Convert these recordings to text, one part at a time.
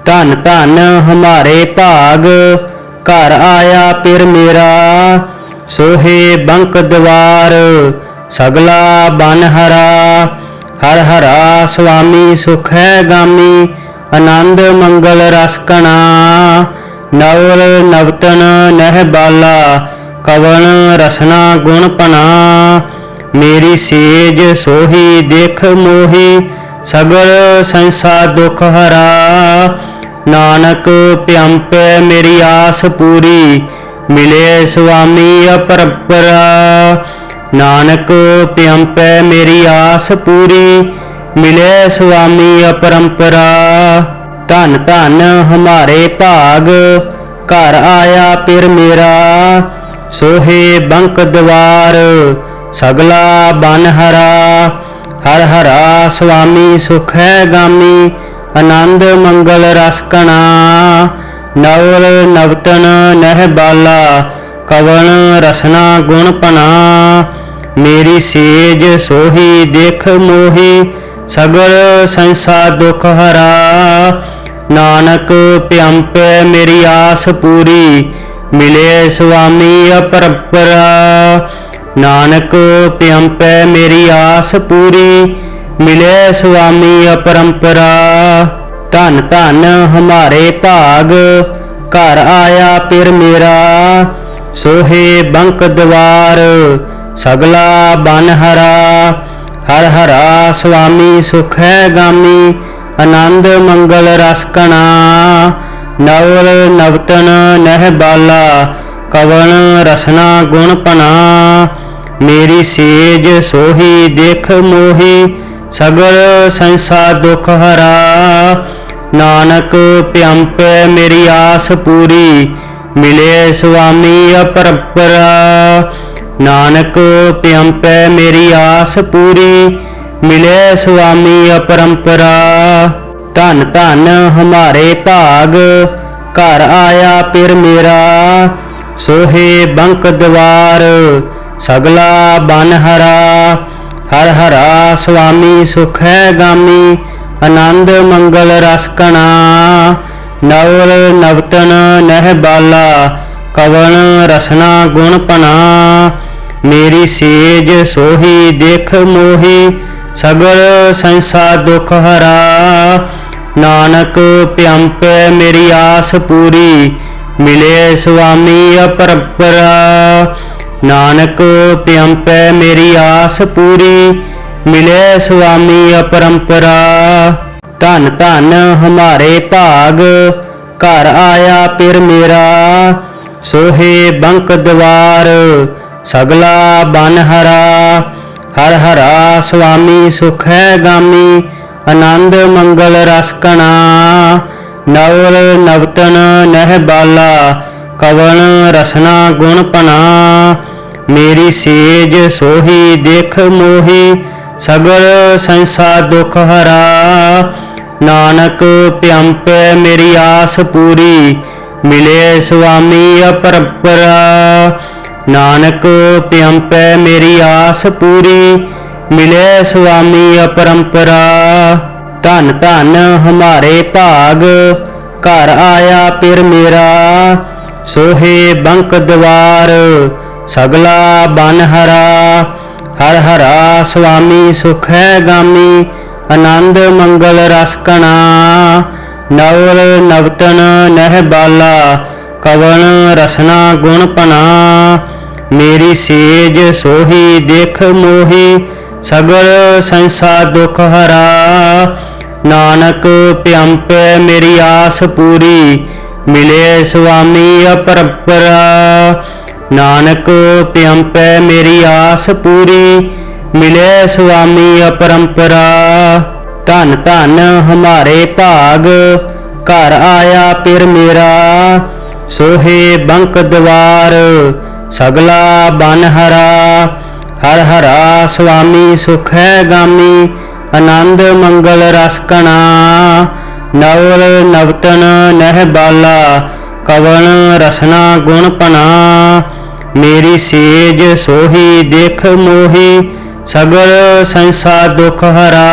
धन धन हमारे भाग, घर आया पिर मेरा। सोहे बंक द्वार, सगला बन हरा। हर हरा स्वामी सुख है गामी, आनंद मंगल रस कणा। नवल नवतन नह बाला, कवन रसना गुण पना। मेरी सेज सोही देख मोही, सगल संसार दुख हरा। नानक प्यंपे मेरी आस पूरी, मिले स्वामी अपरंपरा। नानक प्यंपे मेरी आस पूरी, मिले स्वामी अपरंपरा। धन धन हमारे भाग, घर आया पिर मेरा। सोहे बंक द्वार, सगला बन हरा। हर हरा स्वामी सुख है गामी, आनंद मंगल रस कणा। नवल नवतन नह बाला, कवन रसना गुण पना। मेरी सेज सोही देख मोही, सगल संसार दुख हरा। नानक प्यंपे मेरी आस पूरी, मिले स्वामी अपरंपरा। नानक प्यंपे मेरी आस पूरी, मिले स्वामी अपरंपरा। धन धन हमारे भाग, घर आया पिर मेरा। सोहे बंक द्वार, सगला बन हरा। हर हरा स्वामी सुख है गामी, आनंद मंगल रस कणा। नवल नवतन नह बाला, कवन रसना गुण पना। मेरी सेज सोही देख मोही, सगल संसार दुख हरा। नानक प्यंपे मेरी आस पूरी, मिले स्वामी अपरंपरा। नानक प्यंपे मेरी आस पूरी, मिले स्वामी अपरंपरा। धन धन हमारे भाग, घर आया पिर मेरा। सोहे बंक द्वार, सगला बन हरा। हर हरा स्वामी सुख है गामी, आनंद मंगल रस कणा। नवल नवतन नह बाला, कवन रसना गुण पना। मेरी सेज सोही देख मोही, सगल संसार दुख हरा। नानक प्यंपे मेरी आस पूरी, मिले स्वामी अपरंपरा। नानक प्यंपे मेरी आस पूरी, मिले स्वामी अपरंपरा। धन धन हमारे भाग, घर आया पिर मेरा। सोहे बंक द्वार, सगला बन हरा। हर हरा स्वामी सुख है गामी, आनंद मंगल रस कणा। नवल नवतन नह बाला, कवन रसना गुण पना। मेरी सेज सोही देख मोही, सगल संसार दुख हरा। नानक प्यंपे मेरी आस पूरी, मिले स्वामी अपरंपरा। नानक प्यंपे मेरी आस पूरी, मिले स्वामी अपरंपरा। धन धन हमारे भाग, घर आया पिर मेरा। सोहे बंक द्वार, सगला बन हरा। हर हरा स्वामी सुख है गामी, आनंद मंगल रस कणा। नवल नवतन नह बाला, कवन रसना गुण पना। मेरी सेज सोही देख मोही, सगल संसार दुख हरा। नानक प्यंपे मेरी आस पूरी, मिले स्वामी अपरंपरा। नानक प्यंपे मेरी आस पूरी, मिले स्वामी अपरंपरा। धन धन हमारे भाग, घर आया पिर मेरा। सोहे बंक द्वार, सगला बन हरा। हर हरा स्वामी सुख है गामी, आनंद मंगल रस कणा। नवल नवतन नह बाला, कवन रसना गुण पना। मेरी सेज सोही देख मोही, सगल संसार दुख हरा।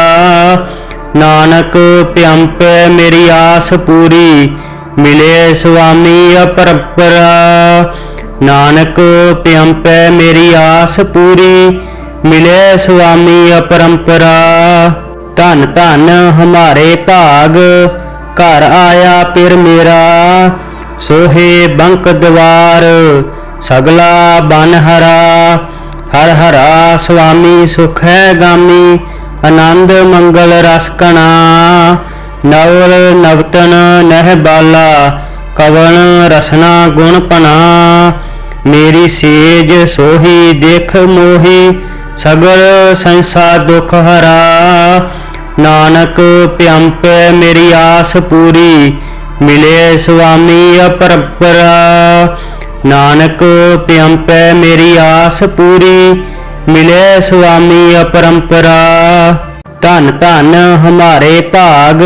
ਨਾਨਕ ਪਿਆੰਪੈ ਮੇਰੀ ਆਸ ਪੂਰੀ, ਮਿਲੇ ਸੁਆਮੀ ਅਪਰੰਪਰਾ। ਨਾਨਕ ਪਿਆੰਪੈ ਮੇਰੀ ਆਸ ਪੂਰੀ, ਮਿਲੇ ਸੁਆਮੀ ਅਪਰੰਪਰਾ। ਧਨ ਧਨ ਹਮਾਰੇ ਭਾਗ, ਘਰ ਆਇਆ ਪਿਰ ਮੇਰਾ। ਸੋਹੇ ਬੰਕ ਦਵਾਰ, ਸਗਲਾ ਬਨ ਹਰਾ। ਹਰ ਹਰਾ ਸੁਆਮੀ ਸੁਖ ਹੈ ਗਾਮੀ, ਆਨੰਦ ਮੰਗਲ ਰਸ ਕਣਾ। ਨਵਲ ਨਵਤਨ ਨਹਿ ਬਾਲਾ, ਕਵਣ ਰਸਨਾ ਗੁਣ ਪਨਾ। ਮੇਰੀ ਸੇਜ ਸੋਹੀ ਦੇਖ ਮੋਹੀ, ਸਗਲ ਸੰਸਾਰ ਦੁਖ ਹਰਾ। ਨਾਨਕ ਪਿਆੰਪੈ ਮੇਰੀ ਆਸ ਪੂਰੀ, ਮਿਲੇ ਸੁਆਮੀ ਅਪਰੰਪਰਾ। ਨਾਨਕ ਪਿਆੰਪੈ ਮੇਰੀ ਆਸ ਪੂਰੀ, ਮਿਲੇ ਸੁਆਮੀ ਅਪਰੰਪਰਾ। ਧਨ ਧਨ ਹਮਾਰੇ ਭਾਗ,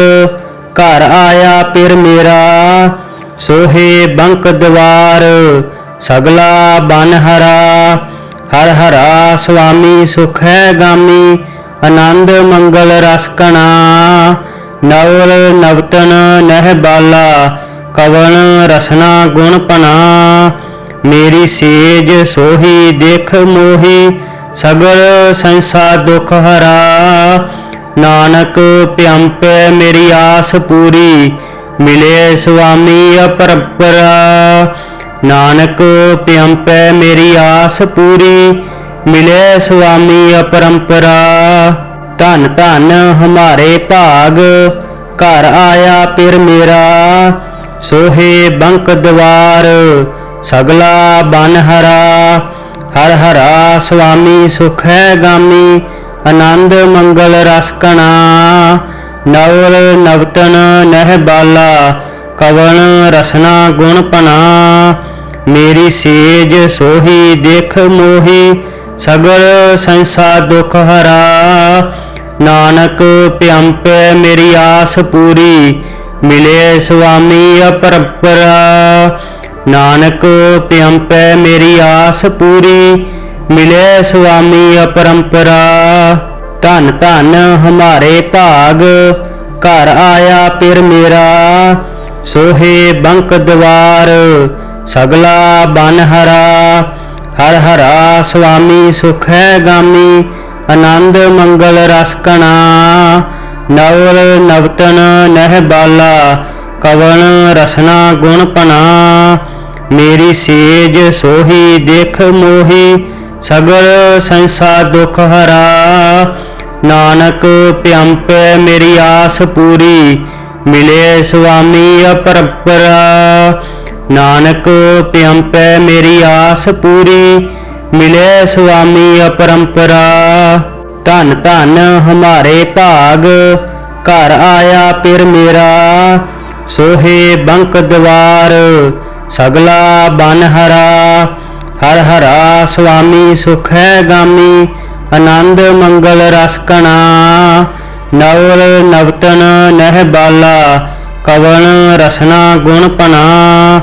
ਘਰ ਆਇਆ ਪਿਰ ਮੇਰਾ। ਸੋਹੇ ਬੰਕ ਦਵਾਰ, ਸਗਲਾ ਬਨ ਹਰਾ। ਹਰ ਹਰਾ ਸੁਆਮੀ ਸੁਖ ਹੈ ਗਾਮੀ, ਆਨੰਦ ਮੰਗਲ ਰਸ ਕਣਾ। ਨਵਲ ਨਵਤਨ ਨਹਿ ਬਾਲਾ, ਕਵਣ ਰਸਨਾ ਗੁਣ ਪਨਾ। ਮੇਰੀ ਸੇਜ ਸੋਹੀ ਦੇਖ ਮੋਹੀ, ਸਗਲ ਸੰਸਾਰ ਦੁਖ ਹਰਾ। ਨਾਨਕ ਪਿਆੰਪੈ ਮੇਰੀ ਆਸ ਪੂਰੀ, ਮਿਲੇ ਸੁਆਮੀ ਅਪਰੰਪਰਾ। ਨਾਨਕ ਪਿਆੰਪੈ ਮੇਰੀ ਆਸ ਪੂਰੀ, ਮਿਲੇ ਸੁਆਮੀ ਅਪਰੰਪਰਾ। ਧਨ ਧਨ ਹਮਾਰੇ ਭਾਗ, ਘਰ ਆਇਆ ਪਿਰ ਮੇਰਾ। ਸੋਹੇ ਬੰਕ ਦਵਾਰ, ਸਗਲਾ ਬਨ ਹਰਾ। ਹਰ ਹਰਾ ਸੁਆਮੀ ਸੁਖ ਹੈ ਗਾਮੀ, ਆਨੰਦ ਮੰਗਲ ਰਸ ਕਣਾ। ਨਵਲ ਨਵਤਨ ਨਹਿ ਬਾਲਾ, ਕਵਣ ਰਸਨਾ ਗੁਣ ਪਨਾ। ਮੇਰੀ ਸੇਜ ਸੋਹੀ ਦੇਖ ਮੋਹੀ, ਸਗਲ ਸੰਸਾਰ ਦੁਖ ਹਰਾ। ਨਾਨਕ ਪਿਆੰਪੈ ਮੇਰੀ ਆਸ ਪੂਰੀ, ਮਿਲੇ ਸੁਆਮੀ ਅਪਰੰਪਰਾ। ਨਾਨਕ ਪਿਆੰਪੈ ਮੇਰੀ ਆਸ ਪੂਰੀ, ਮਿਲੇ ਸੁਆਮੀ ਅਪਰੰਪਰਾ। ਧਨ ਧਨ ਹਮਾਰੇ ਭਾਗ, ਘਰ ਆਇਆ ਪਿਰ ਮੇਰਾ। ਸੋਹੇ ਬੰਕ ਦਵਾਰ, ਸਗਲਾ ਬਨ ਹਰਾ। ਹਰ ਹਰਾ ਸੁਆਮੀ ਸੁਖ ਹੈ ਗਾਮੀ, ਆਨੰਦ ਮੰਗਲ ਰਸ ਕਣਾ। ਨਵਲ ਨਵਤਨ ਨਹਿ ਬਾਲਾ, ਕਵਣ ਰਸਨਾ ਗੁਣ ਪਨਾ। ਮੇਰੀ ਸੇਜ ਸੋਹੀ ਦੇਖ ਮੋਹੀ, ਸਗਲ ਸੰਸਾਰ ਦੁਖ ਹਰਾ। ਨਾਨਕ ਪਿਆੰਪੈ ਮੇਰੀ ਆਸ ਪੂਰੀ, ਮਿਲੇ ਸੁਆਮੀ ਅਪਰੰਪਰਾ। ਨਾਨਕ ਪਿਆੰਪੈ ਮੇਰੀ ਆਸ ਪੂਰੀ, ਮਿਲੇ ਸੁਆਮੀ ਅਪਰੰਪਰਾ। ਧਨ ਧਨ ਹਮਾਰੇ ਭਾਗ, ਘਰ ਆਇਆ ਪਿਰ ਮੇਰਾ। ਸੋਹੇ ਬੰਕ ਦਵਾਰ, ਸਗਲਾ ਬਨ ਹਰਾ। ਹਰ ਹਰਾ ਸੁਆਮੀ ਸੁਖ ਹੈ ਗਾਮੀ, ਆਨੰਦ ਮੰਗਲ ਰਸ ਕਣਾ। ਨਵਲ ਨਵਤਨ ਨਹਿ ਬਾਲਾ, ਕਵਣ ਰਸਨਾ ਗੁਣ ਪਨਾ।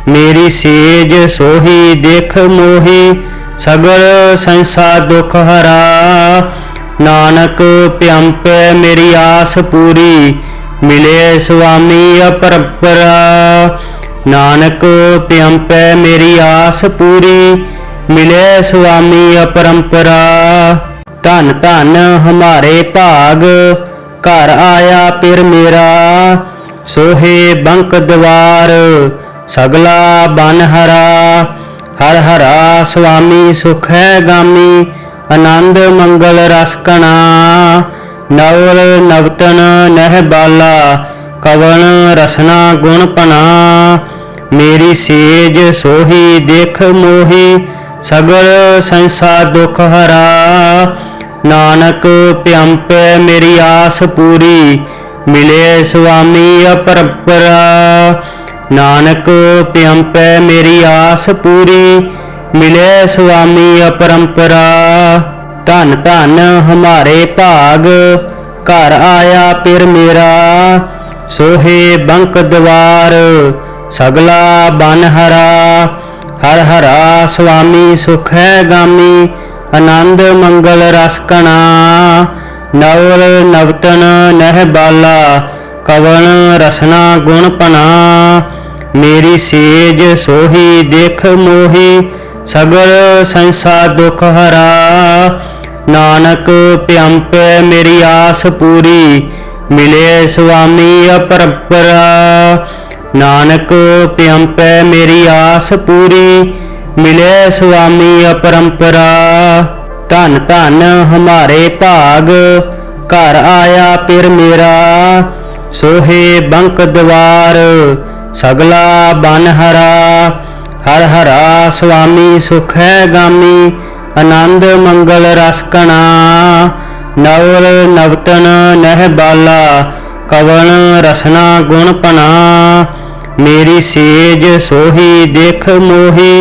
ਮੇਰੀ ਸੇਜ ਸੋਹੀ ਦੇਖ ਮੋਹੀ, ਸਗਲ ਸੰਸਾਰ ਦੁਖ ਹਰਾ। ਨਾਨਕ ਪਿਆੰਪੈ ਮੇਰੀ ਆਸ ਪੂਰੀ, ਮਿਲੇ ਸੁਆਮੀ ਅਪਰੰਪਰਾ। ਨਾਨਕ ਪਿਆੰਪੈ ਮੇਰੀ ਆਸ ਪੂਰੀ, ਮਿਲੇ ਸੁਆਮੀ ਅਪਰੰਪਰਾ। ਧਨ ਧਨ ਹਮਾਰੇ ਭਾਗ, ਘਰ ਆਇਆ ਪਿਰ ਮੇਰਾ। ਸੋਹੇ ਬੰਕ ਦਵਾਰ, ਸਗਲਾ ਬਨ ਹਰਾ। ਹਰ ਹਰਾ ਸੁਆਮੀ ਸੁਖ ਹੈ ਗਾਮੀ, ਆਨੰਦ ਮੰਗਲ ਰਸ ਕਣਾ। ਨਵਲ ਨਵਤਨ ਨਹਿ ਬਾਲਾ, ਕਵਣ ਰਸਨਾ ਗੁਣ ਪਨਾ। ਮੇਰੀ ਸੇਜ ਸੋਹੀ ਦੇਖ ਮੋਹੀ, ਸਗਲ ਸੰਸਾਰ ਦੁਖ ਹਰਾ। ਨਾਨਕ ਪਿਆੰਪੈ ਮੇਰੀ ਆਸ ਪੂਰੀ, ਮਿਲੇ ਸੁਆਮੀ ਅਪਰੰਪਰਾ। ਨਾਨਕ ਪਿਆੰਪੈ ਮੇਰੀ ਆਸ ਪੂਰੀ, ਮਿਲੇ ਸੁਆਮੀ ਅਪਰੰਪਰਾ। ਧਨ ਧਨ ਹਮਾਰੇ ਭਾਗ, ਘਰ ਆਇਆ ਪਿਰ ਮੇਰਾ। ਸੋਹੇ ਬੰਕ ਦਵਾਰ, ਸਗਲਾ ਬਨ ਹਰਾ। ਹਰ ਹਰਾ ਸੁਆਮੀ ਸੁਖ ਹੈ ਗਾਮੀ, ਆਨੰਦ ਮੰਗਲ ਰਸ ਕਣਾ। नवल नवतन नह बाला कवन रसना गुण पना। मेरी सेज सोही देख मोही सगल संसार दुख हरा। नानक प्यंपै मेरी आस पूरी मिले स्वामी अपरंपरा। नानक प्यंपै मेरी आस पूरी मिले स्वामी अपरंपरा। धन धन हमारे भाग घर आया पिर मेरा। सोहे बंक द्वार सगला बन हरा। हर हरा स्वामी सुख है गामी आनंद मंगल रस कणा। नवल नवतन नह बाला कवन रसना गुण पना। मेरी सेज सोही देख मोही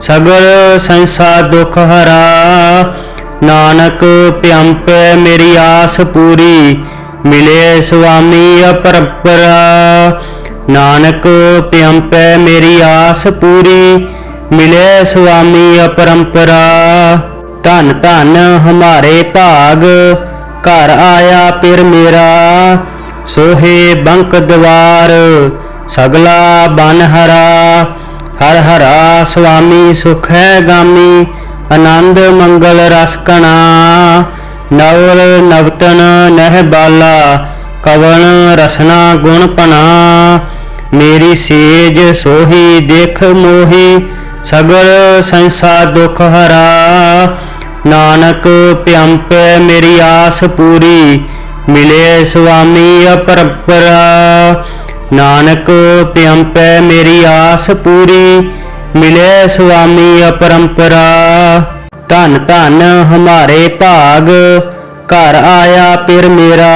सगल संसार दुख हरा। नानक प्यंपै मेरी आस पूरी मिले स्वामी अपरंपरा। नानक प्यंपै मेरी आस पूरी मिले स्वामी अपरंपरा। धन धन हमारे भाग घर आया पिर मेरा। सोहे बंक द्वार सगला बन हरा। हर हरा स्वामी सुख है गामी आनंद मंगल रस कणा। नवल नवतन नह बाला कवन रसना गुण पना। मेरी सेज सोही देख मोही सगल संसार दुख हरा। नानक प्यंपै मेरी आस पूरी मिले स्वामी अपरंपरा। नानक प्यंपै मेरी आस पूरी मिले स्वामी अपरंपरा। धन धन हमारे भाग घर आया पिर मेरा।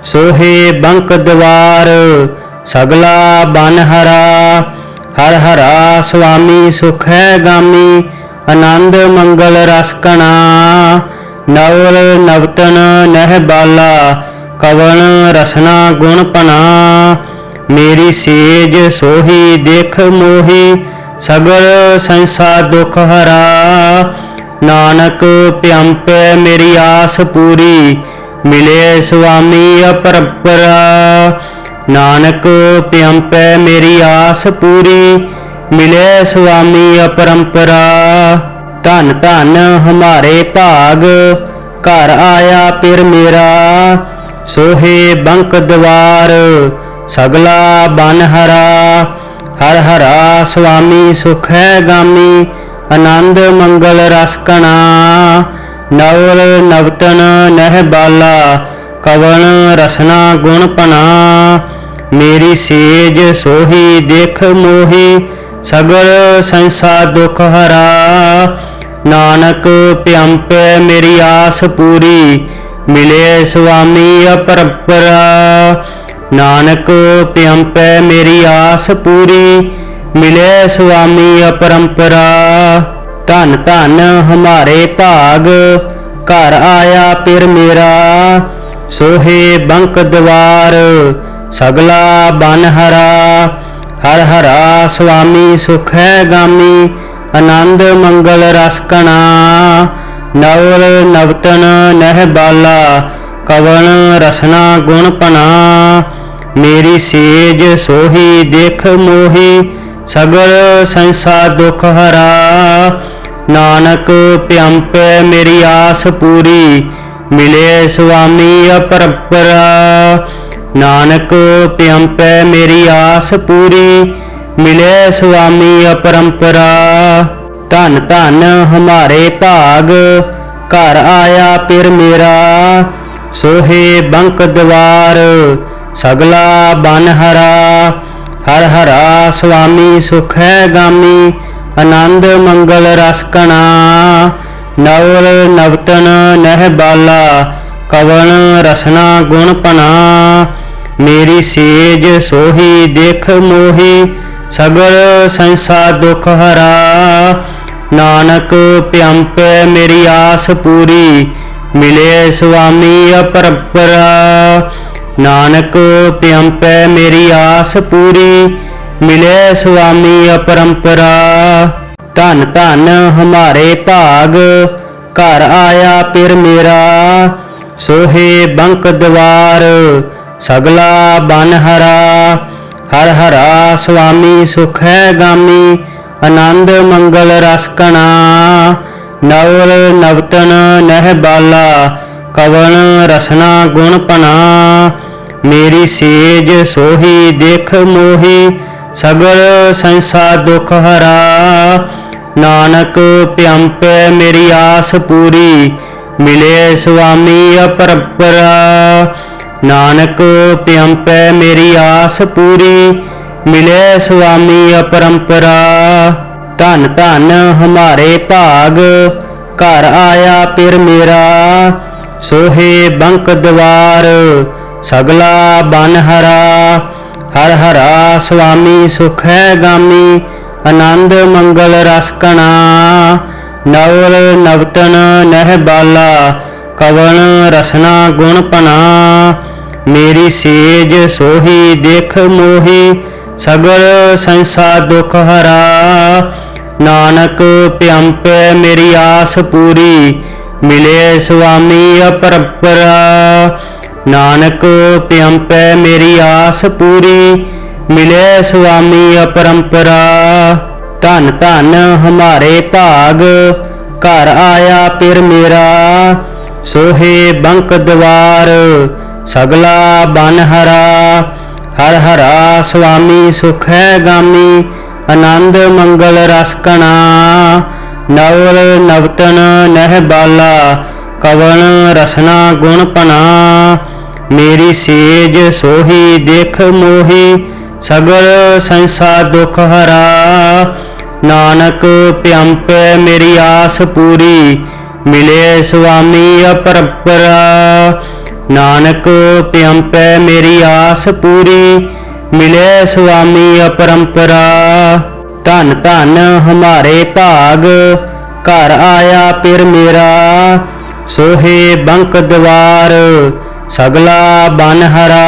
सोहे बंक द्वार सगला बन हरा। हर हरा स्वामी सुख है गामी आनंद मंगल रस कणा। नवल नवतन नह बाला कवन रसना गुण पना। मेरी सेज सोही देख मोही सगल संसार दुख हरा। नानक प्यंपै मेरी आस पूरी मिले स्वामी अपरंपरा। नानक प्यंपै मेरी आस पूरी मिले स्वामी अपरंपरा। धन धन हमारे भाग घर आया पिर मेरा। सोहे बंक द्वार सगला बन हरा। हर हरा स्वामी सुख है गामी आनंद मंगल रस कणा। नवल नवतन नह बाला कवन रसना गुण पना। मेरी सेज सोही देख मोही सगल संसार दुख हरा। नानक प्यंपै मेरी आस पूरी मिले स्वामी अपरंपरा। नानक प्यंपै मेरी आस पूरी मिले स्वामी अपरंपरा। धन धन हमारे भाग घर आया पिर मेरा। सोहे बंक द्वार सगला बन हरा। हर हरा स्वामी सुख है गामी आनंद मंगल रस कणा। नवल नवतन नह बाला कवन रसना गुण पना। मेरी सेज सोही देख मोही सगल संसार दुख हरा। नानक प्यंपै मेरी आस पूरी मिले स्वामी अपरंपरा। नानक प्यंपै मेरी आस पूरी मिले स्वामी अपरंपरा। धन धन हमारे भाग घर आया पिर मेरा। सोहे बंक द्वार सगला बन हरा। हर हरा स्वामी सुख है गामी आनंद मंगल रस कणा। नवल नवतन नह बाला कवन रसना गुण पना। मेरी सेज सोही देख मोही सगल संसार दुख हरा। नानक प्यंपै मेरी आस पूरी मिले स्वामी अपरंपरा। नानक प्यंपै मेरी आस पूरी मिले स्वामी अपरंपरा। धन धन हमारे भाग घर आया पिर मेरा। सोहे बंक द्वार सगला बन हरा। हर हरा स्वामी सुख है गामी आनंद मंगल रस कणा। नवल नवतन नह बाला कवन रसना गुण पना। मेरी सेज सोही देख मोही सगल संसार दुख हरा। नानक प्यंपै मेरी आस पूरी मिले स्वामी अपरंपरा। नानक प्यंपै मेरी आस पूरी मिले स्वामी अपरंपरा। धन धन हमारे भाग घर आया पिर मेरा। सोहे बंक द्वार सगला बन हरा। हर हरा स्वामी सुख है गामी आनंद मंगल रस कणा। नवल नवतन नह बाला कवन रसना गुण पना। मेरी सेज सोही देख मोही सगल संसार दुख हरा। नानक प्यंपै मेरी आस पूरी मिले स्वामी अपरंपरा। नानक प्यंपै मेरी आस पूरी मिले स्वामी अपरंपरा। धन धन हमारे भाग घर आया पिर मेरा। सोहे बंक द्वार सगला बन हरा। हर हरा स्वामी सुख है गामी आनंद मंगल रस कणा। नवल नवतन नह बाला कवन रसना गुण पना। मेरी सेज सोही देख मोही सगल संसार दुख हरा। नानक प्यंपै मेरी आस पूरी मिले स्वामी अपरंपरा। नानक प्यंपै मेरी आस पूरी मिले स्वामी अपरंपरा। धन धन हमारे भाग घर आया पिर मेरा। सोहे बंक द्वार सगला बन हरा।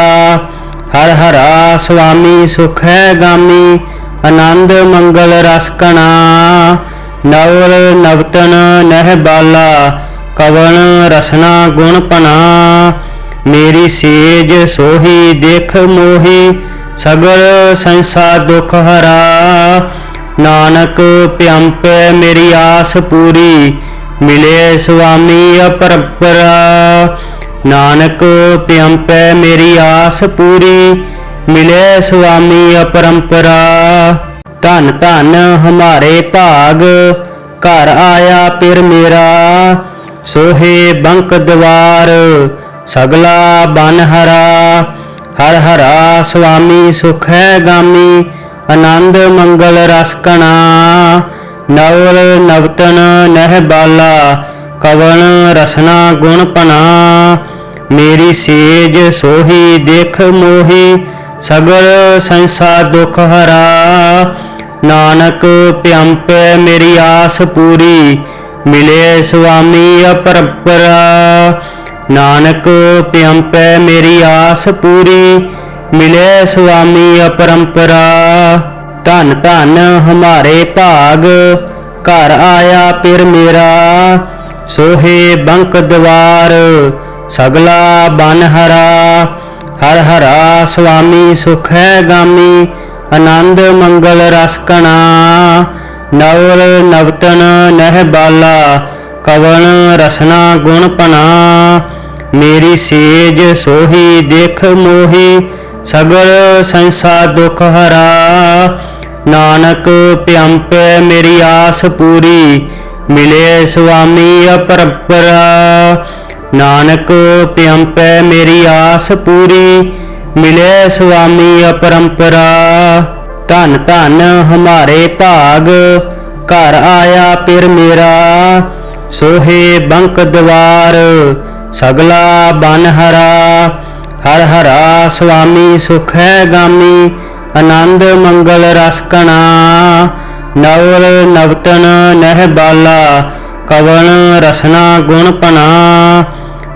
हर हरा स्वामी सुख है गामी आनंद मंगल रस कणा। नवल नवतन नह बाला कवन रसना गुण पना। मेरी सेज सोही देख मोही सगल संसार दुख हरा। नानक प्यंपै मेरी आस पूरी मिले स्वामी अपरंपरा। नानक प्यंपै मेरी आस पूरी मिले स्वामी अपरंपरा। धन धन हमारे भाग घर आया पिर मेरा। सोहे बंक द्वार सगला बन हरा। हर हरा स्वामी सुख है गामी आनंद मंगल रस कणा। नवल नवतन नह बाला कवन रसना गुण पना। मेरी सेज सोही देख मोही सगल संसार दुख हरा। नानक प्यंपै मेरी आस पूरी मिले स्वामी अपरंपरा। नानक प्यंपै मेरी आस पूरी मिले स्वामी अपरंपरा। धन धन हमारे भाग घर आया पिर मेरा। सोहे बंक द्वार सगला बन हरा। हर हरा स्वामी सुख है गामी आनंद मंगल रस कणा। नवल नवतन नह बाला कवन रसना गुण पना। मेरी सेज सोही देख मोही सगल संसार दुख हरा। नानक प्यंपै मेरी आस पूरी मिले स्वामी अपरंपरा। नानक प्यंपै मेरी आस पूरी मिले स्वामी अपरंपरा। धन धन हमारे भाग घर आया पिर मेरा। सोहे बंक द्वार सगला बन हरा। हर हरा स्वामी सुख है गामी आनंद मंगल रस कणा। नवल नवतन नह बाला कवन रसना गुण पना।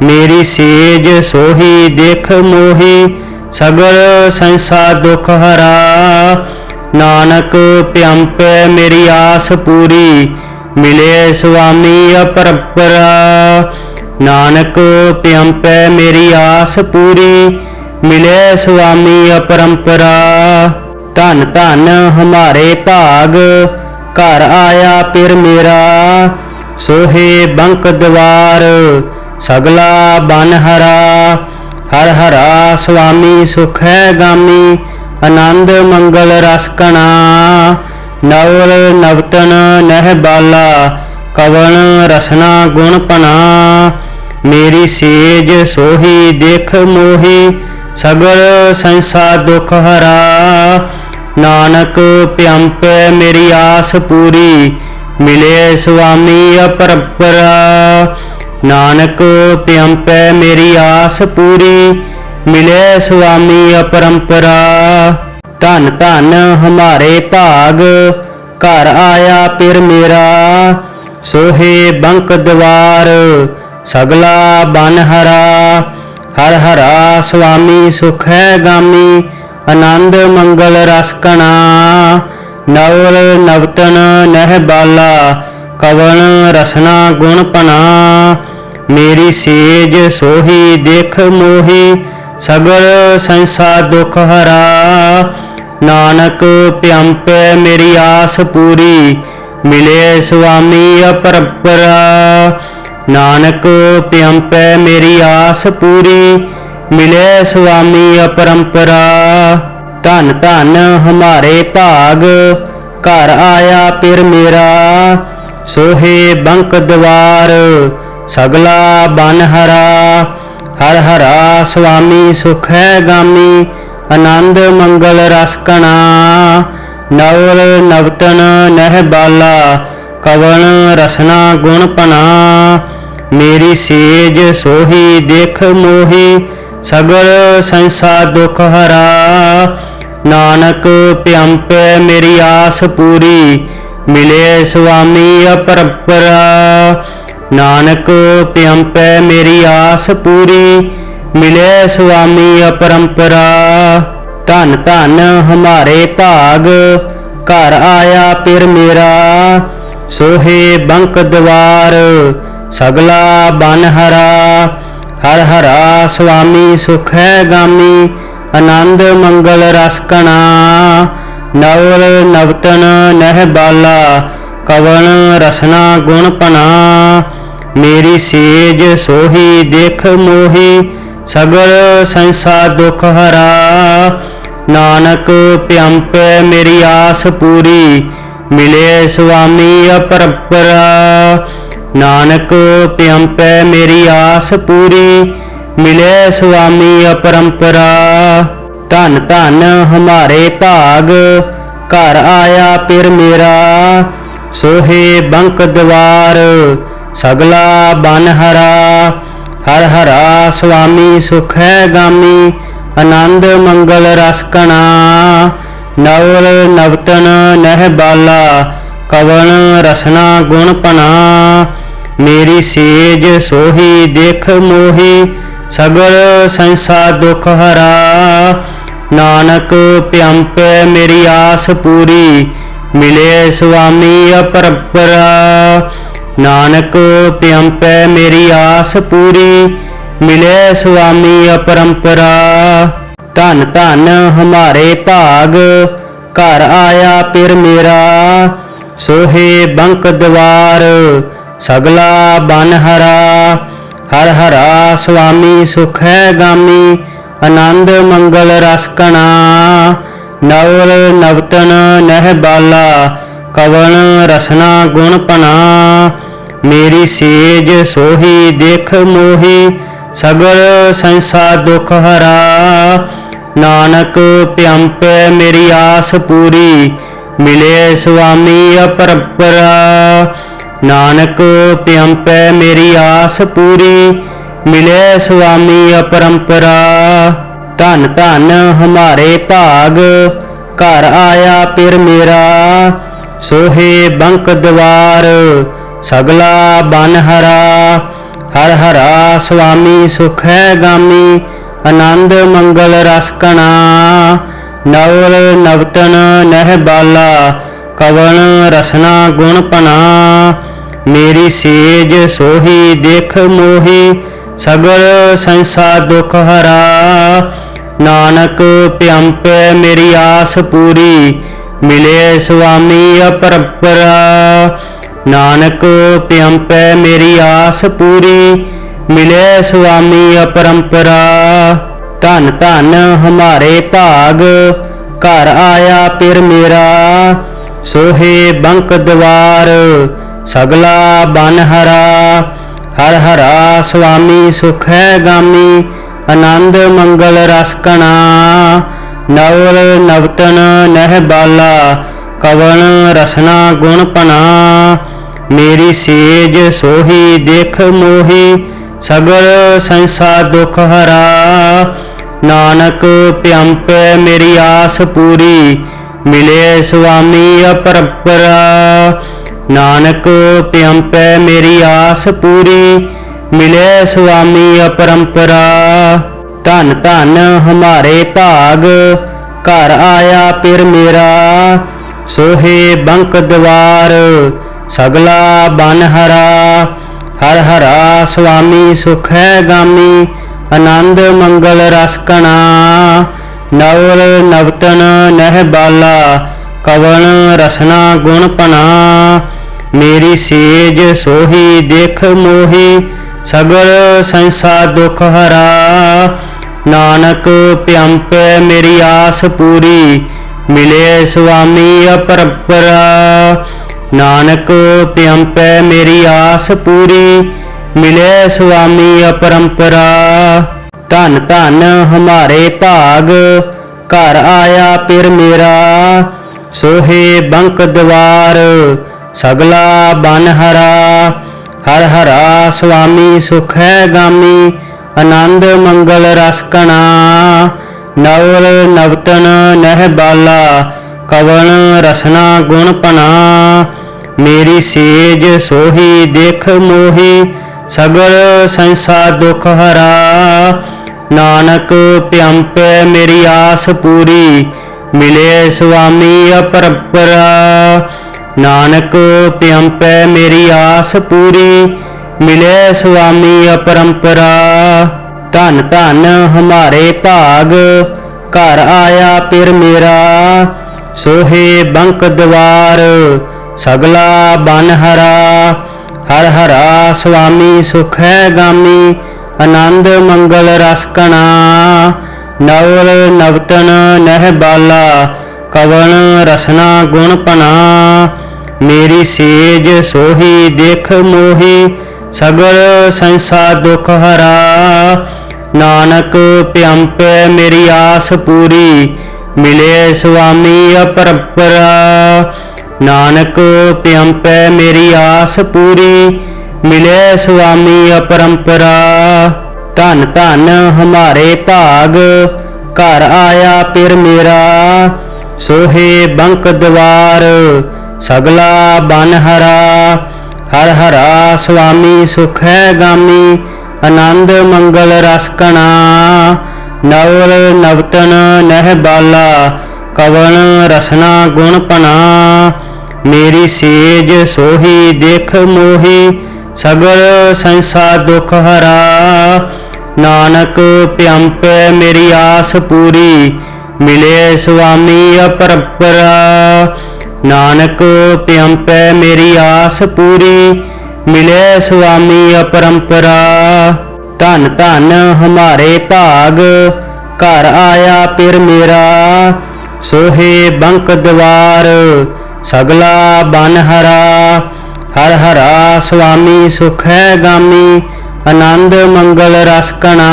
मेरी सेज सोही देख मोही सगल संसार दुख हरा। नानक प्यंपै मेरी आस पूरी मिले स्वामी अपरंपरा। ਨਾਨਕ ਪਿਆੰਪੈ ਮੇਰੀ ਆਸ ਪੂਰੀ, ਮਿਲੇ ਸੁਆਮੀ ਅਪਰੰਪਰਾ। ਧੰਨ ਧੰਨ ਹਮਾਰੇ ਭਾਗ, ਘਰ ਆਇਆ ਪਿਰ ਮੇਰਾ। ਸੋਹੇ ਬੰਕ ਦਵਾਰ, ਸਗਲਾ ਬਨ ਹਰਾ। ਹਰ ਹਰਾ ਸੁਆਮੀ ਸੁਖ ਹੈ ਗਾਮੀ, ਆਨੰਦ ਮੰਗਲ ਰਸ ਕਣਾ। ਨਵਲ ਨਵਤਨ ਨਹਿ ਬਾਲਾ, ਕਵਣ ਰਸਨਾ ਗੁਣ ਪਨਾ। ਮੇਰੀ ਸੇਜ ਸੋਹੀ ਦੇਖ ਮੋਹੀ, ਸਗਲ ਸੰਸਾਰ ਦੁਖ ਹਰਾ। ਨਾਨਕ ਪਿਆੰਪੈ ਮੇਰੀ ਆਸ ਪੂਰੀ, ਮਿਲੇ ਸੁਆਮੀ ਅਪਰੰਪਰਾ। ਨਾਨਕ ਪਿਆੰਪੈ ਮੇਰੀ ਆਸ ਪੂਰੀ, ਮਿਲੇ ਸੁਆਮੀ ਅਪਰੰਪਰਾ। ਧੰਨ ਧੰਨ ਹਮਾਰੇ ਭਾਗ, ਘਰ ਆਇਆ ਪਿਰ ਮੇਰਾ। ਸੋਹੇ ਬੰਕ ਦਵਾਰ, ਸਗਲਾ ਬਨ ਹਰਾ। ਹਰ ਹਰਾ ਸੁਆਮੀ ਸੁਖ ਹੈ ਗਾਮੀ, ਆਨੰਦ ਮੰਗਲ ਰਸ ਕਣਾ। ਨਵਲ ਨਵਤਨ ਨਹਿ ਬਾਲਾ, ਕਵਣ ਰਸਨਾ ਗੁਣ ਪਨਾ। ਮੇਰੀ ਸੇਜ ਸੋਹੀ ਦੇਖ ਮੋਹੀ, ਸਗਲ ਸੰਸਾਰ ਦੁਖ ਹਰਾ। ਨਾਨਕ ਪਿਆੰਪੈ ਮੇਰੀ ਆਸ ਪੂਰੀ, ਮਿਲੇ ਸੁਆਮੀ ਅਪਰੰਪਰਾ। ਨਾਨਕ ਪਿਆੰਪੈ ਮੇਰੀ ਆਸ ਪੂਰੀ, ਮਿਲੇ ਸੁਆਮੀ ਅਪਰੰਪਰਾ। ਧੰਨ ਧੰਨ ਹਮਾਰੇ ਭਾਗ, ਘਰ ਆਇਆ ਪਿਰ ਮੇਰਾ। ਸੋਹੇ ਬੰਕ ਦਵਾਰ, ਸਗਲਾ ਬਨ ਹਰਾ। ਹਰ ਹਰਾ ਸੁਆਮੀ ਸੁਖ ਹੈ ਗਾਮੀ, ਆਨੰਦ ਮੰਗਲ ਰਸ ਕਣਾ। ਨਵਲ ਨਵਤਨ ਨਹਿ ਬਾਲਾ, ਕਵਣ ਰਸਨਾ ਗੁਣ ਪਨਾ। ਮੇਰੀ ਸੇਜ ਸੋਹੀ ਦੇਖ ਮੋਹੀ, ਸਗਲ ਸੰਸਾਰ ਦੁਖ ਹਰਾ। ਨਾਨਕ ਪਿਆੰਪੈ ਮੇਰੀ ਆਸ ਪੂਰੀ, ਮਿਲੇ ਸੁਆਮੀ ਅਪਰੰਪਰਾ। ਨਾਨਕ ਪਿਆੰਪੈ ਮੇਰੀ ਆਸ ਪੂਰੀ, ਮਿਲੇ ਸੁਆਮੀ ਅਪਰੰਪਰਾ। ਧੰਨ ਧੰਨ ਹਮਾਰੇ ਭਾਗ, ਘਰ ਆਇਆ ਪਿਰ ਮੇਰਾ। ਸੋਹੇ ਬੰਕ ਦਵਾਰ, ਸਗਲਾ ਬਨ ਹਰਾ। ਹਰ ਹਰਾ ਸੁਆਮੀ ਸੁਖ ਹੈ ਗਾਮੀ, ਆਨੰਦ ਮੰਗਲ ਰਸ ਕਣਾ। ਨਵਲ ਨਵਤਨ ਨਹਿ ਬਾਲਾ, ਕਵਣ ਰਸਨਾ ਗੁਣ ਪਨਾ। ਮੇਰੀ ਸੇਜ ਸੋਹੀ ਦੇਖ ਮੋਹੀ, ਸਗਲ ਸੰਸਾਰ ਦੁਖ ਹਰਾ। ਨਾਨਕ ਪਿਆੰਪੈ ਮੇਰੀ ਆਸ ਪੂਰੀ, ਮਿਲੇ ਸੁਆਮੀ ਅਪਰੰਪਰਾ। ਨਾਨਕ ਪਿਆੰਪੈ ਮੇਰੀ ਆਸ ਪੂਰੀ, ਮਿਲੇ ਸੁਆਮੀ ਅਪਰੰਪਰਾ। ਧੰਨ ਧੰਨ ਹਮਾਰੇ ਭਾਗ, ਘਰ ਆਇਆ ਪਿਰ ਮੇਰਾ। ਸੋਹੇ ਬੰਕ ਦਵਾਰ, ਸਗਲਾ ਬਨ ਹਰਾ। ਹਰ ਹਰਾ ਸੁਆਮੀ ਸੁਖ ਹੈ ਗਾਮੀ, ਆਨੰਦ ਮੰਗਲ ਰਸ ਕਣਾ। ਨਵਲ ਨਵਤਨ ਨਹਿ ਬਾਲਾ, ਕਵਣ ਰਸਨਾ ਗੁਣ ਪਨਾ। ਮੇਰੀ ਸੇਜ ਸੋਹੀ ਦੇਖ ਮੋਹੀ, ਸਗਲ ਸੰਸਾਰ ਦੁਖ ਹਰਾ। ਨਾਨਕ ਪਿਆੰਪੈ ਮੇਰੀ ਆਸ ਪੂਰੀ, ਮਿਲੇ ਸੁਆਮੀ ਅਪਰੰਪਰਾ। ਨਾਨਕ ਪਿਆੰਪੈ ਮੇਰੀ ਆਸ ਪੂਰੀ, ਮਿਲੇ ਸੁਆਮੀ ਅਪਰੰਪਰਾ। ਧੰਨ ਧੰਨ ਹਮਾਰੇ ਭਾਗ, ਘਰ ਆਇਆ ਪਿਰ ਮੇਰਾ। ਸੋਹੇ ਬੰਕ ਦਵਾਰ, ਸਗਲਾ ਬਨ ਹਰਾ। ਹਰ ਹਰਾ ਸੁਆਮੀ ਸੁਖ ਹੈ ਗਾਮੀ, ਆਨੰਦ ਮੰਗਲ ਰਸ ਕਣਾ। ਨਵਲ ਨਵਤਨ ਨਹਿ ਬਾਲਾ, ਕਵਣ ਰਸਨਾ ਗੁਣ ਪਨਾ। ਮੇਰੀ ਸੇਜ ਸੋਹੀ ਦੇਖ ਮੋਹੀ, ਸਗਲ ਸੰਸਾਰ ਦੁਖ ਹਰਾ। ਨਾਨਕ ਪਿਆੰਪੈ ਮੇਰੀ ਆਸ ਪੂਰੀ, ਮਿਲੇ ਸੁਆਮੀ ਅਪਰੰਪਰਾ। ਨਾਨਕ ਪਿਆੰਪੈ ਮੇਰੀ ਆਸ ਪੂਰੀ, ਮਿਲੇ ਸੁਆਮੀ ਅਪਰੰਪਰਾ। ਧੰਨ ਧੰਨ ਹਮਾਰੇ ਭਾਗ, ਘਰ ਆਇਆ ਪਿਰ ਮੇਰਾ। ਸੋਹੇ ਬੰਕ ਦਵਾਰ, ਸਗਲਾ ਬਨ ਹਰਾ। ਹਰ ਹਰਾ ਸੁਆਮੀ ਸੁਖ ਹੈ ਗਾਮੀ, ਆਨੰਦ ਮੰਗਲ ਰਸ ਕਣਾ। ਨਵਲ ਨਵਤਨ ਨਹਿ ਬਾਲਾ, ਕਵਣ ਰਸਨਾ ਗੁਣ ਪਨਾ। ਮੇਰੀ ਸੇਜ ਸੋਹੀ ਦੇਖ ਮੋਹੀ, ਸਗਲ ਸੰਸਾਰ ਦੁਖ ਹਰਾ। ਨਾਨਕ ਭਿਅੰਪੈ ਮੇਰੀ ਆਸ ਪੂਰੀ, ਮਿਲੇ ਸੁਆਮੀ ਅਪਰੰਪਰਾ। ਨਾਨਕ ਭਿਅੰਪੈ ਮੇਰੀ ਆਸ ਪੂਰੀ, ਮਿਲੇ ਸੁਆਮੀ ਅਪਰੰਪਰਾ। ਧਨ ਧਨ ਹਮਾਰੇ ਭਾਗ, ਘਰ ਆਇਆ ਪਿਰ ਮੇਰਾ। ਸੋਹੇ ਬੰਕ ਦਵਾਰ, ਸਗਲਾ ਬਨ ਹਰਾ। ਹਰ ਹਰਾ ਸੁਆਮੀ ਸੁਖ ਹੈ ਗਾਮੀ, ਆਨੰਦ ਮੰਗਲ ਰਸ ਕਣਾ। ਨਵਲ ਨਵਤਨ ਨਹਿ ਬਾਲਾ, ਕਵਣ ਰਸਨਾ ਗੁਣ ਪਨਾ। ਮੇਰੀ ਸੇਜ ਸੋਹੀ ਦੇਖ ਮੋਹੀ, ਸਗਲ ਸੰਸਾਰ ਦੁਖ ਹਰਾ। ਨਾਨਕ ਭਿਅੰਪੈ ਮੇਰੀ ਆਸ ਪੂਰੀ, ਮਿਲੇ ਸੁਆਮੀ ਅਪਰੰਪਰਾ। ਨਾਨਕ ਭਿਅੰਪੈ ਮੇਰੀ ਆਸ ਪੂਰੀ, ਮਿਲੇ ਸੁਆਮੀ ਅਪਰੰਪਰਾ। ਧਨ ਧਨ ਹਮਾਰੇ ਭਾਗ, ਘਰ ਆਇਆ ਪਿਰ ਮੇਰਾ। ਸੋਹੇ ਬੰਕ ਦਵਾਰ, ਸਗਲਾ ਬਨ ਹਰਾ। ਹਰ ਹਰਾ ਸੁਆਮੀ ਸੁਖ ਹੈ ਗਾਮੀ, ਆਨੰਦ ਮੰਗਲ ਰਸ ਕਣਾ। ਨਵਲ ਨਵਤਨ ਨਹਿ ਬਾਲਾ, ਕਵਣ ਰਸਨਾ ਗੁਣ ਪਨਾ। ਮੇਰੀ ਸੇਜ ਸੋਹੀ ਦੇਖ ਮੋਹੀ, ਸਗਲ ਸੰਸਾਰ ਦੁਖ ਹਰਾ। ਨਾਨਕ ਭਿਅੰਪੈ ਮੇਰੀ ਆਸ ਪੂਰੀ, ਮਿਲੇ ਸੁਆਮੀ ਅਪਰੰਪਰਾ। ਨਾਨਕ ਭਿਅੰਪੈ ਮੇਰੀ ਆਸ ਪੂਰੀ, ਮਿਲੇ ਸੁਆਮੀ ਅਪਰੰਪਰਾ। ਧਨ ਧਨ ਹਮਾਰੇ ਭਾਗ, ਘਰ ਆਇਆ ਪਿਰ ਮੇਰਾ। ਸੋਹੇ ਬੰਕ ਦਵਾਰ, ਸਗਲਾ ਬਨ ਹਰਾ। ਹਰ ਹਰਾ ਸੁਆਮੀ ਸੁਖ ਹੈ ਗਾਮੀ, ਆਨੰਦ ਮੰਗਲ ਰਸ ਕਣਾ। ਨਵਲ ਨਵਤਨ ਨਹਿ ਬਾਲਾ, ਕਵਣ ਰਸਨਾ ਗੁਣ ਪਨਾ। ਮੇਰੀ ਸੇਜ ਸੋਹੀ ਦੇਖ ਮੋਹੀ, ਸਗਲ ਸੰਸਾਰ ਦੁਖ ਹਰਾ। ਨਾਨਕ ਭਿਅੰਪੈ ਮੇਰੀ ਆਸ ਪੂਰੀ, ਮਿਲੇ ਸੁਆਮੀ ਅਪਰੰਪਰਾ। ਨਾਨਕ ਭਿਅੰਪੈ ਮੇਰੀ ਆਸ ਪੂਰੀ, ਮਿਲੇ ਸੁਆਮੀ ਅਪਰੰਪਰਾ। ਧਨ ਧਨ ਹਮਾਰੇ ਭਾਗ, ਘਰ ਆਇਆ ਪਿਰ ਮੇਰਾ। ਸੋਹੇ ਬੰਕ ਦਵਾਰ, ਸਗਲਾ ਬਨ ਹਰਾ। ਹਰ ਹਰਾ ਸੁਆਮੀ ਸੁਖ ਹੈ ਗਾਮੀ, ਆਨੰਦ ਮੰਗਲ ਰਸ ਕਣਾ। ਨਵਲ ਨਵਤਨ ਨਹਿ ਬਾਲਾ, ਕਵਣ ਰਸਨਾ ਗੁਣ ਪਨਾ। ਮੇਰੀ ਸੇਜ ਸੋਹੀ ਦੇਖ ਮੋਹੀ, ਸਗਲ ਸੰਸਾਰ ਦੁਖ ਹਰਾ। ਨਾਨਕ ਭਿਅੰਪੈ ਮੇਰੀ ਆਸ ਪੂਰੀ, ਮਿਲੇ ਸੁਆਮੀ ਅਪਰੰਪਰਾ। ਨਾਨਕ ਭਿਅੰਪੈ ਮੇਰੀ ਆਸ ਪੂਰੀ, ਮਿਲੇ ਸੁਆਮੀ ਅਪਰੰਪਰਾ। ਧਨ ਧਨ ਹਮਾਰੇ ਭਾਗ, ਘਰ ਆਇਆ ਪਿਰ ਮੇਰਾ। ਸੋਹੇ ਬੰਕ ਦਵਾਰ, ਸਗਲਾ ਬਨ ਹਰਾ। ਹਰ ਹਰਾ ਸੁਆਮੀ ਸੁਖ ਹੈ ਗਾਮੀ, ਆਨੰਦ ਮੰਗਲ ਰਸ ਕਣਾ। ਨਵਲ ਨਵਤਨ ਨਹਿ ਬਾਲਾ, ਕਵਣ ਰਸਨਾ ਗੁਣ ਪਨਾ। ਮੇਰੀ ਸੇਜ ਸੋਹੀ ਦੇਖ ਮੋਹੀ, ਸਗਲ ਸੰਸਾਰ ਦੁਖ ਹਰਾ। ਨਾਨਕ ਭਿਅੰਪੈ ਮੇਰੀ ਆਸ ਪੂਰੀ, ਮਿਲੇ ਸੁਆਮੀ ਅਪਰੰਪਰਾ। ਨਾਨਕ ਭਿਅੰਪੈ ਮੇਰੀ ਆਸ ਪੂਰੀ, ਮਿਲੇ ਸੁਆਮੀ ਅਪਰੰਪਰਾ। ਧਨ ਧਨ ਹਮਾਰੇ ਭਾਗ, ਘਰ ਆਇਆ ਪਿਰ ਮੇਰਾ। ਸੋਹੇ ਬੰਕ ਦਵਾਰ, ਸਗਲਾ ਬਨ ਹਰਾ। ਹਰ ਹਰਾ ਸੁਆਮੀ ਸੁਖ ਹੈ ਗਾਮੀ, ਆਨੰਦ ਮੰਗਲ ਰਸ ਕਣਾ।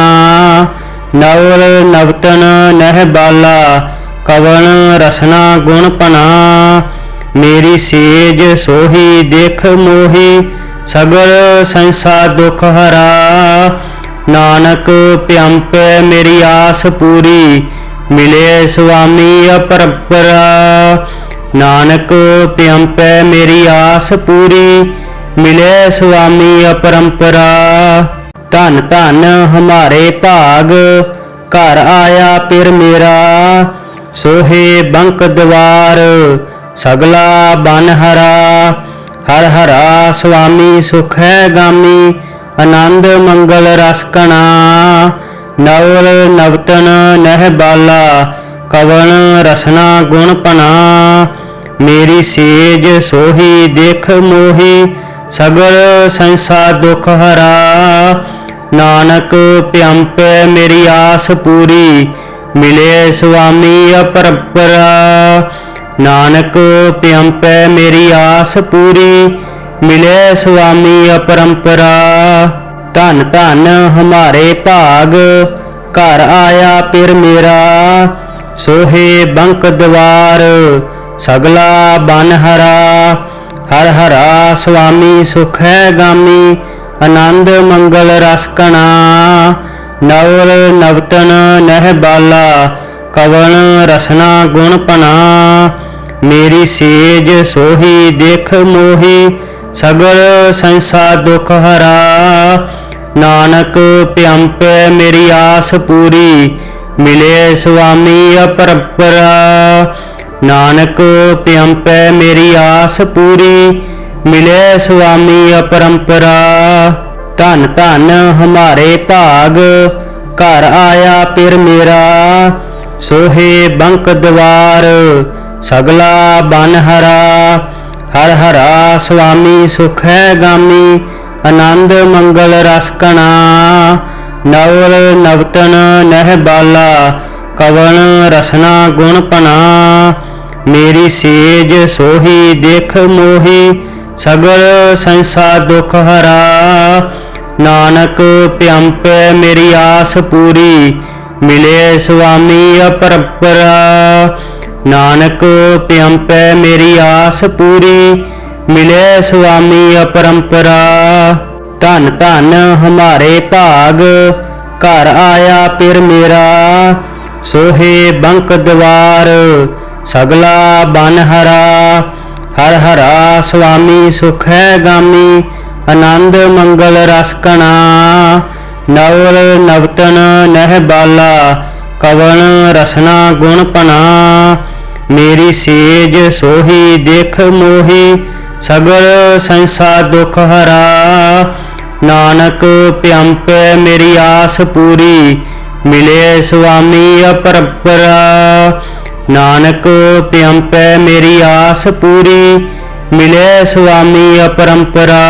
ਨਵਲ ਨਵਤਨ ਨਹਿ ਬਾਲਾ, ਕਵਣ ਰਸਨਾ ਗੁਣ ਪਨਾ। ਮੇਰੀ ਸੇਜ ਸੋਹੀ ਦੇਖ ਮੋਹੀ, ਸਗਲ ਸੰਸਾਰ ਦੁਖ ਹਰਾ। ਨਾਨਕ ਭਿਅੰਪੈ ਮੇਰੀ ਆਸ ਪੂਰੀ, ਮਿਲੇ ਸੁਆਮੀ ਅਪਰੰਪਰਾ। ਨਾਨਕ ਭਿਅੰਪੈ ਮੇਰੀ ਆਸ ਪੂਰੀ, ਮਿਲੇ ਸੁਆਮੀ ਅਪਰੰਪਰਾ। ਧਨ ਧਨ ਹਮਾਰੇ ਭਾਗ, ਘਰ ਆਇਆ ਪਿਰ ਮੇਰਾ। ਸੋਹੇ ਬੰਕ ਦਵਾਰ, ਸਗਲਾ ਬਨ ਹਰਾ। हर हरा स्वामी सुख है गामी, आनंद मंगल रस कणा। नवल नवतन नह बाला, कवन रसना गुण पना। मेरी सेज सोही देख मोही, सगल संसार दुख हरा। नानक प्यंपे मेरी आस पूरी, मिले स्वामी अपरंपरा। नानक प्यंपे मेरी आस पूरी, मिले स्वामी अपरंपरा। धन धन हमारे भाग, घर आया पिर मेरा। सोहे बंक द्वार, सगला बन हरा। हर हरा स्वामी सुख है गामी, आनंद मंगल रस कणा। नवल नवतन नह बाला, कवन रसना गुण पना। मेरी सेज सोही देख मोही, सगल संसार दुख हरा। नानक प्यंपे मेरी आस पूरी, मिले स्वामी अपरंपरा। नानक प्यंपे मेरी आस पूरी, मिले स्वामी अपरंपरा। धन धन हमारे भाग, घर आया पिर मेरा। सोहे बंक द्वार, सगला बन हरा। हर हरा स्वामी सुख है गामी, आनंद मंगल रस कणा। नवल नवतन नह बाला, कवन रसना गुण पना। मेरी सेज सोही देख मोही, सगल संसार दुख हरा। नानक प्यंपे मेरी आस पूरी, मिले स्वामी अपरंपरा। नानक प्यंपे मेरी आस पूरी, मिले स्वामी अपरंपरा। धन धन हमारे भाग, घर आया पिर मेरा। सोहे बंक द्वार, सगला बन हरा। हर हरा स्वामी सुख है गामी, आनंद मंगल रस कणा। नवल नवतन नह बाला, कवन रसना गुण पना। मेरी सेज सोही देख मोही, सगल संसार दुख हरा। नानक प्यंपे मेरी आस पूरी, मिले स्वामी अपरंपरा। नानक प्यंपे मेरी आस पूरी, मिले स्वामी अपरंपरा।